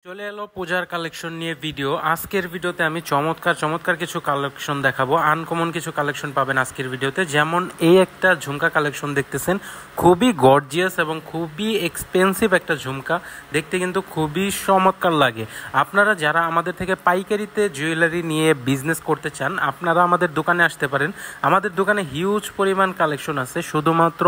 চলে এলো পূজার কালেকশন নিয়ে ভিডিও। আজকের ভিডিওতে আমি চমৎকার কিছু কালেকশন দেখাবো। আনকমন কিছু কালেকশন পাবেন আজকের ভিডিওতে। যেমন এই একটা ঝুমকা কালেকশন দেখতেছেন, খুবই গর্জিয়াস এবং খুবই এক্সপেন্সিভ একটা ঝুমকা, দেখতে কিন্তু খুবই চমৎকার লাগে। আপনারা যারা আমাদের থেকে পাইকারিতে জুয়েলারি নিয়ে বিজনেস করতে চান, আপনারা আমাদের দোকানে আসতে পারেন। আমাদের দোকানে হিউজ পরিমাণ কালেকশন আছে, শুধুমাত্র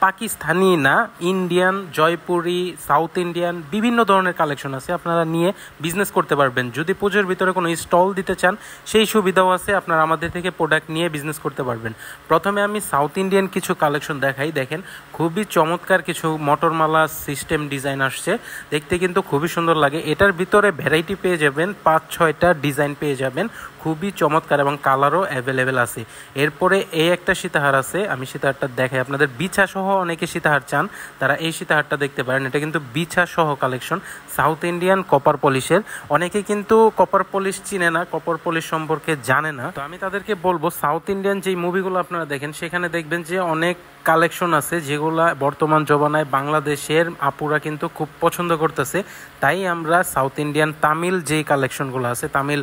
পাকিস্তানি না, ইন্ডিয়ান, জয়পুরি, সাউথ ইন্ডিয়ান বিভিন্ন ধরনের কালেকশন আছে। আপনারা নিয়ে বিজনেস করতে পারবেন। যদি পুজোর ভিতরে কোনো স্টল দিতে চান, সেই সুবিধাও আছে। আপনারা আমাদের থেকে প্রোডাক্ট নিয়ে বিজনেস করতে পারবেন। প্রথমে আমি সাউথ ইন্ডিয়ান কিছু কালেকশন দেখাই। দেখেন, খুবই চমৎকার কিছু মটরমালা সিস্টেম ডিজাইন আসছে, দেখতে কিন্তু খুবই সুন্দর লাগে। এটার ভিতরে ভ্যারাইটি পেয়ে যাবেন, 5-6টা ডিজাইন পেয়ে যাবেন, খুবই চমৎকার এবং কালারও অ্যাভেলেবেল আছে। এরপরে এই একটা সীতাহার আছে, আমি সীতাহারটা দেখাই আপনাদের। বিছা সহ অনেকে সীতাহার চান, তারা এই সীতাহারটা দেখতে পারেন। এটা কিন্তু বিছা সহ কালেকশন, সাউথ ইন্ডিয়ান কপার পলিশের। অনেকে কিন্তু কপার পলিশ চিনে না, কপার পলিশ সম্পর্কে জানে না। তো আমি তাদেরকে বলবো, সাউথ ইন্ডিয়ান যেই মুভিগুলো আপনারা দেখেন, সেখানে দেখবেন যে অনেক কালেকশন আছে যেগুলা বর্তমান জমানায় বাংলাদেশের আপুরা কিন্তু খুব পছন্দ করতেছে। তাই আমরা সাউথ ইন্ডিয়ান তামিল যেই কালেকশনগুলো আছে, তামিল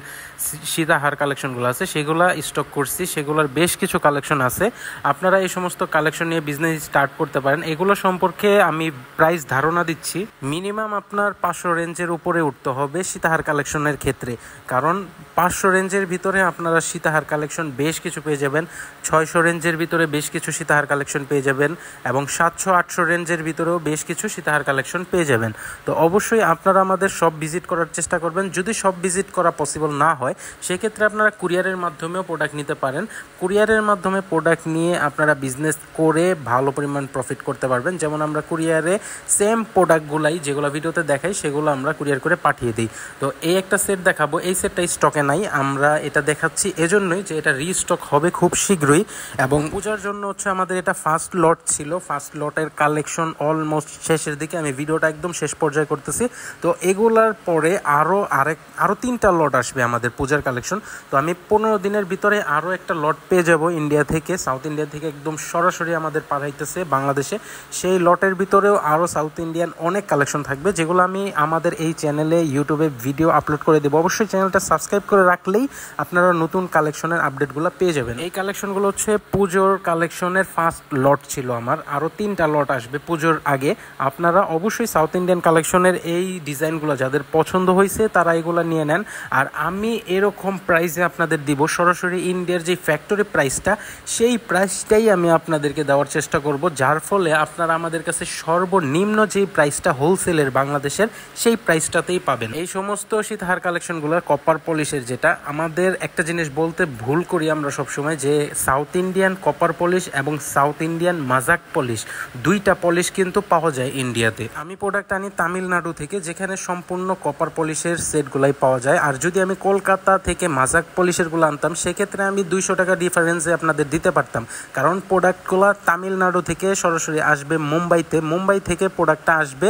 সীতাহার কালেকশনগুলো আছে, সেগুলো স্টক করছি। সেগুলোর বেশ কিছু কালেকশন আছে। আপনারা এই সমস্ত কালেকশন নিয়ে বিজনেস স্টার্ট করতে পারেন। এগুলো সম্পর্কে আমি প্রাইস ধারণা দিচ্ছি। মিনিমাম আপনার 500 রেঞ্জের উপরে উঠতে হবে সীতাহার কালেকশনের ক্ষেত্রে, কারণ 500 রেঞ্জের ভিতরে আপনারা সীতাহার কালেকশন বেশ কিছু পেয়ে যাবেন। 600 রেঞ্জের ভিতরে বেশ কিছু সীতাহার কালেকশন পেয়ে যাবেন, এবং 700-800 রেঞ্জের ভিতরেও বেশ কিছু সীতাহার কালেকশন পেয়ে যাবেন। তো অবশ্যই আপনারা আমাদের সব ভিজিট করার চেষ্টা করবেন। যদি সব ভিজিট করা পসিবল না হয়, সেক্ষেত্রে আপনারা কুরিয়ারের মাধ্যমেও প্রোডাক্ট নিতে পারেন। কুরিয়ারের মাধ্যমে প্রোডাক্ট নিয়ে আপনারা বিজনেস করে ভালো পরিমাণ প্রফিট করতে পারবেন। যেমন আমরা কুরিয়ারে সেম প্রোডাক্টগুলাই যেগুলো ভিডিওতে দেখাই, সেগুলো আমরা কুরিয়ার করে পাঠিয়ে দিই। তো এই একটা সেট দেখাবো, এই সেটটা স্টকে নাই। আমরা এটা দেখাচ্ছি এজন্যই যে এটা রিস্টক হবে খুব শীঘ্রই, এবং পূজার জন্য হচ্ছে আমাদের এটা ফার্স্ট লট ছিল। ফার্স্ট লটের কালেকশন অলমোস্ট শেষের দিকে, আমি ভিডিওটা একদম শেষ পর্যায়ে করতেছি। তো এগুলার পরে আরও 3টা লট আসবে আমাদের পূজার কালেকশন। তো আমি 15 দিনের ভিতরে আরও একটা লট পেয়ে যাব ইন্ডিয়া থেকে, সাউথ ইন্ডিয়া থেকে একদম সরাসরি আমাদের পাঠাইতেছে বাংলাদেশে। সেই লটের ভিতরেও আরও সাউথ ইন্ডিয়ান অনেক কালেকশন থাকবে, যেগুলো আমি আমাদের এই চ্যানেলে ইউটিউবে ভিডিও আপলোড করে দেবো। অবশ্যই চ্যানেলটা সাবস্ক্রাইব করে রাখলেই আপনারা নতুন কালেকশনের আপডেটগুলো পেয়ে যাবেন। এই কালেকশনগুলো হচ্ছে পুজোর কালেকশনের ফার্স্ট লট ছিল আমার, আরও 3টা লট আসবে পুজোর আগে। আপনারা অবশ্যই সাউথ ইন্ডিয়ান কালেকশনের এই ডিজাইনগুলো যাদের পছন্দ হয়েছে, তারা এগুলো নিয়ে নেন। আর আমি এরকম প্রাইসে আপনাদের দিব, সরাসরি ইন্ডিয়ার যে ফ্যাক্টরি প্রাইসটা, সেই প্রাইসটাই আমি আপনাদেরকে দেওয়ার চেষ্টা করব, যার ফলে আপনারা আমাদের কাছে সর্বনিম্ন যেই প্রাইসটা হোলসেলের বাংলাদেশের, সেই প্রাইসটাতেই পাবেন। এই সমস্ত সীতাহার কালেকশনগুলো কপার পলিশের, যেটা আমাদের একটা জিনিস বলতে ভুল করি আমরা সবসময়, যে সাউথ ইন্ডিয়ান কপার পলিশ এবং সাউথ ইন্ডিয়ান মাজাক পলিশ, 2টা পলিশ কিন্তু পাওয়া যায় ইন্ডিয়াতে। আমি প্রোডাক্ট আনি তামিলনাড়ু থেকে, যেখানে সম্পূর্ণ কপার পলিশের সেটগুলাই পাওয়া যায়। আর যদি আমি কলকাতা থেকে মাজাক পলিশেরগুলো আনতাম, সেক্ষেত্রে আমি 200 টাকা ডিফারেন্সে আপনাদের দিতে পারতাম, কারণ প্রোডাক্টগুলো তামিলনাড়ু থেকে সরাসরি আসবে মুম্বাইতে, মুম্বাই থেকে প্রোডাক্টটা আসবে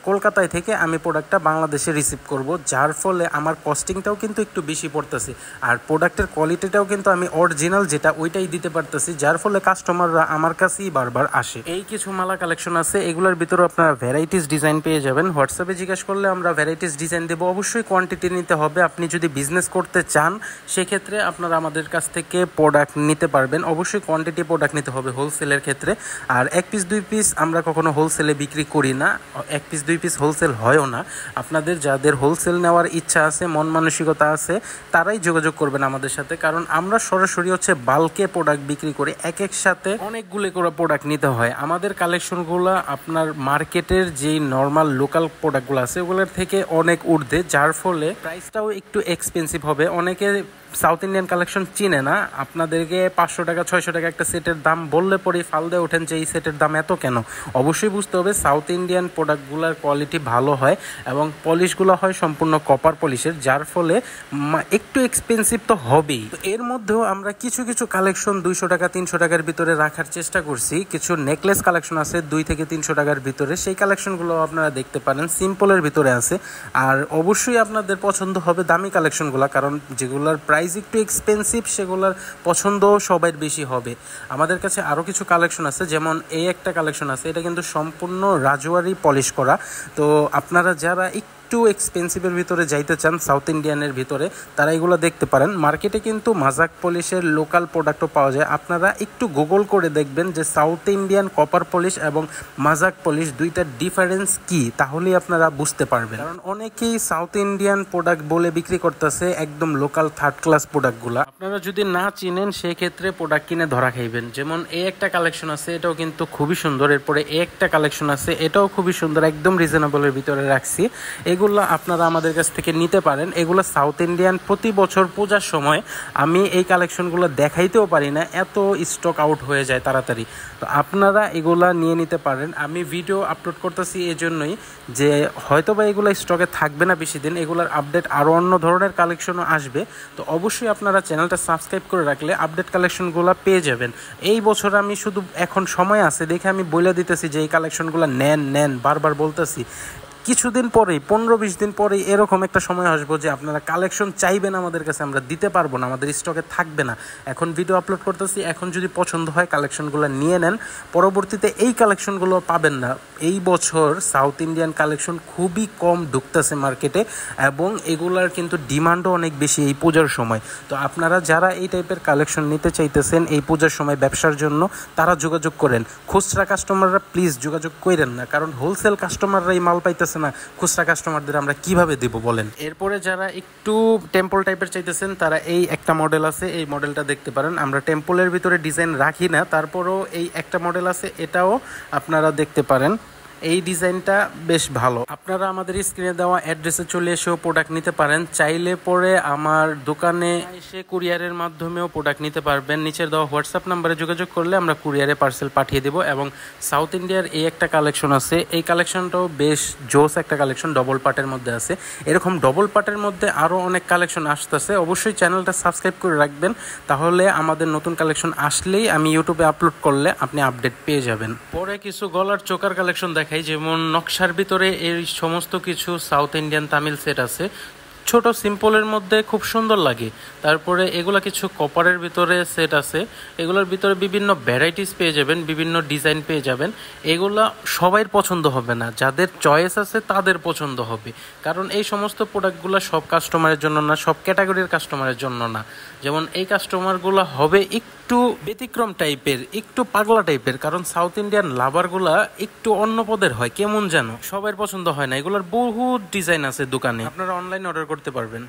কলকাতায় থেকে আমি প্রোডাক্টটা বাংলাদেশে রিসিভ করব, যার ফলে আমার কস্টিংটাও কিন্তু একটু বেশি পড়তেছে। আর প্রোডাক্টের কোয়ালিটিটাও কিন্তু আমি অরিজিনাল যেটা ওইটাই দিতে পারতেছি, যার ফলে কাস্টমাররা আমার কাছেই বারবার আসে। এই কিছু মালা কালেকশন আছে, এগুলোর ভিতরে আপনারা ভ্যারাইটিস ডিজাইন পেয়ে যাবেন। হোয়াটসঅ্যাপে জিজ্ঞাসা করলে আমরা ভ্যারাইটিস ডিজাইন দেবো। অবশ্যই কোয়ান্টিটি নিতে হবে। আপনি যদি বিজনেস করতে চান, সেক্ষেত্রে আপনারা আমাদের কাছ থেকে প্রোডাক্ট নিতে পারবেন। অবশ্যই কোয়ান্টিটি প্রোডাক্ট নিতে হবে হোলসেলের ক্ষেত্রে। আর 1 পিস 2 পিস আমরা কখনো হোলসেলে বিক্রি করি না, 1 পিস 2 পিস হোলসেল হয়ও না। আপনাদের যাদের হোলসেল নেওয়ার ইচ্ছা আছে, মন মানসিকতা আছে, তারাই যোগাযোগ করবেন আমাদের সাথে, কারণ আমরা সরাসরি হচ্ছে বাল্কে প্রোডাক্ট বিক্রি করে এক সাথে অনেকগুলো করে প্রোডাক্ট নিতে হয়। আমাদের কালেকশনগুলো আপনার মার্কেটের যেই নর্মাল লোকাল প্রোডাক্টগুলো আছে, ওগুলোর থেকে অনেক ঊর্ধ্বে, যার ফলে প্রাইসটাও একটু এক্সপেন্সিভ হবে। অনেকে সাউথ ইন্ডিয়ান কালেকশন চিনে না, আপনাদেরকে 500 টাকা 600 টাকা একটা সেটের দাম বললে পরে ফাল দিয়ে ওঠেন যে এই সেটের দাম এত কেন। অবশ্যই বুঝতে হবে সাউথ ইন্ডিয়ান প্রোডাক্টগুলোর কোয়ালিটি ভালো হয়, এবং পলিশগুলো হয় সম্পূর্ণ কপার পলিশের, যার ফলে একটু এক্সপেন্সিভ তো হবেই। এর মধ্যেও আমরা কিছু কিছু কালেকশন 200 টাকা 300 টাকার ভিতরে রাখার চেষ্টা করছি। কিছু নেকলেস কালেকশন আছে 2 থেকে 300 টাকার ভিতরে, সেই কালেকশনগুলো আপনারা দেখতে পারেন, সিম্পলের ভিতরে আছে। আর অবশ্যই আপনাদের পছন্দ হবে দামি কালেকশনগুলো, কারণ যেগুলোর প্রাইস একটু এক্সপেন্সিভ, সেগুলোর পছন্দ সবার বেশি হবে। আমাদের কাছে আরও কিছু কালেকশন আছে, যেমন এই একটা কালেকশন আছে, এটা কিন্তু সম্পূর্ণ রাজওয়ারি পলিশ করা। তো আপনারা যারা একটু এক্সপেন্সিভের ভিতরে যাইতে চান সাউথ ইন্ডিয়ানের ভিতরে, তারা এগুলো দেখতে পারেন। মার্কেটে কিন্তু মাজাক পলিশের লোকাল প্রোডাক্টও পাওয়া যায়। আপনারা একটু গুগল করে দেখবেন যে সাউথ ইন্ডিয়ান কপার পলিশ এবং মাজাক পলিশ দুইটার ডিফারেন্স কি, তাহলেই আপনারা বুঝতে পারবেন। কারণ অনেকেই সাউথ ইন্ডিয়ান প্রোডাক্ট বলে বিক্রি করতেছে একদম লোকাল থার্ড ক্লাস প্রোডাক্টগুলো। আপনারা যদি না চিনেন সেক্ষেত্রে প্রোডাক্ট কিনে ধরা খাইবেন। যেমন এই একটা কালেকশন আছে, এটাও কিন্তু খুবই সুন্দর। এরপরে এই একটা কালেকশন আছে, এটাও খুবই সুন্দর, একদম রিজনেবলের ভিতরে রাখছি। এগুলো আপনারা আমাদের কাছ থেকে নিতে পারেন। এগুলো সাউথ ইন্ডিয়ান প্রতি বছর পূজার সময় আমি এই কালেকশনগুলো দেখাইতেও পারি না, এত স্টক আউট হয়ে যায় তাড়াতাড়ি। তো আপনারা এগুলা নিয়ে নিতে পারেন। আমি ভিডিও আপলোড করতেছি এজন্যই যে হয়তোবা এগুলো স্টকে থাকবে না বেশি দিন, এগুলোর আপডেট আরও অন্য ধরনের কালেকশনও আসবে। তো অবশ্যই আপনারা চ্যানেলটা সাবস্ক্রাইব করে রাখলে আপডেট কালেকশনগুলো পেয়ে যাবেন। এই বছর আমি শুধু এখন সময় আছে দেখে আমি বলে দিতেছি যে এই কালেকশনগুলো নেন, বারবার বলতেছি। কিছুদিন পরেই 15-20 দিন পরেই এরকম একটা সময় আসবো যে আপনারা কালেকশন চাইবেন আমাদের কাছে, আমরা দিতে পারবো না, আমাদের স্টকে থাকবে না। এখন ভিডিও আপলোড করতেছি, এখন যদি পছন্দ হয় কালেকশনগুলো নিয়ে নেন, পরবর্তীতে এই কালেকশনগুলো পাবেন না। এই বছর সাউথ ইন্ডিয়ান কালেকশন খুবই কম ঢুকতেছে মার্কেটে এবং এগুলার কিন্তু ডিমান্ডও অনেক বেশি এই পূজার সময়। তো আপনারা যারা এই টাইপের কালেকশন নিতে চাইতেছেন এই পূজার সময় ব্যবসার জন্য, তারা যোগাযোগ করেন। খুচরা কাস্টমাররা প্লিজ যোগাযোগ করেন না, কারণ হোলসেল কাস্টমাররা এই মাল পাইতেছে না, খুচরা কাস্টমারদের আমরা কিভাবে দেব বলেন। এরপরে যারা একটু টেম্পল টাইপের চাইতেছেন তারা এই একটা মডেল আছে, এই মডেলটা দেখতে পারেন। আমরা টেম্পলের ভিতরে ডিজাইন রাখি না, তারপরেও এই একটা মডেল আছে, এটাও আপনারা দেখতে পারেন। এই ডিজাইনটা বেশ ভালো। আপনারা আমাদের স্ক্রিনে দেওয়া অ্যাড্রেসে চলে এসেও প্রোডাক্ট নিতে পারেন। চাইলে পরে আমার দোকানে এসে কুরিয়ারের মাধ্যমেও প্রোডাক্ট নিতে পারবেন। নিচের দেওয়া হোয়াটসঅ্যাপ নাম্বারে যোগাযোগ করলে আমরা কুরিয়ারে পার্সেল পাঠিয়ে দেবো। এবং সাউথ ইন্ডিয়ার এই একটা কালেকশন আছে, এই কালেকশনটাও বেশ জোস একটা কালেকশন, ডবল পার্টের মধ্যে আছে। এরকম ডবল পার্টের মধ্যে আরও অনেক কালেকশন আসতেছে। অবশ্যই চ্যানেলটা সাবস্ক্রাইব করে রাখবেন, তাহলে আমাদের নতুন কালেকশন আসলেই আমি ইউটিউবে আপলোড করলে আপনি আপডেট পেয়ে যাবেন। পরে কিছু গলার চোকার কালেকশন দেখাই, যেমন নকশার ভিতরে এই সমস্ত কিছু সাউথ ইন্ডিয়ান তামিল সেট আছে, ছোট সিম্পলের মধ্যে খুব সুন্দর লাগে। তারপরে এগুলা কিছু কপারের ভিতরে সেট আছে, এগুলোর ভিতরে বিভিন্ন ভ্যারাইটিস পেয়ে যাবেন, বিভিন্ন ডিজাইন পেয়ে যাবেন। এগুলা সবাই পছন্দ হবে না, যাদের চয়েস আছে তাদের পছন্দ হবে। কারণ এই সমস্ত প্রোডাক্টগুলো সব কাস্টমারের জন্য না, সব ক্যাটাগরির কাস্টমারের জন্য না। যেমন এই কাস্টমারগুলো হবে একটু ব্যতিক্রম টাইপের, একটু পাগলা টাইপের, কারণ সাউথ ইন্ডিয়ান লাভারগুলা একটু অন্য পদের হয়, কেমন যেন সবার পছন্দ হয় না। এগুলোর বহু ডিজাইন আছে দোকানে, আপনারা অনলাইনে অর্ডার করতে পারবেন।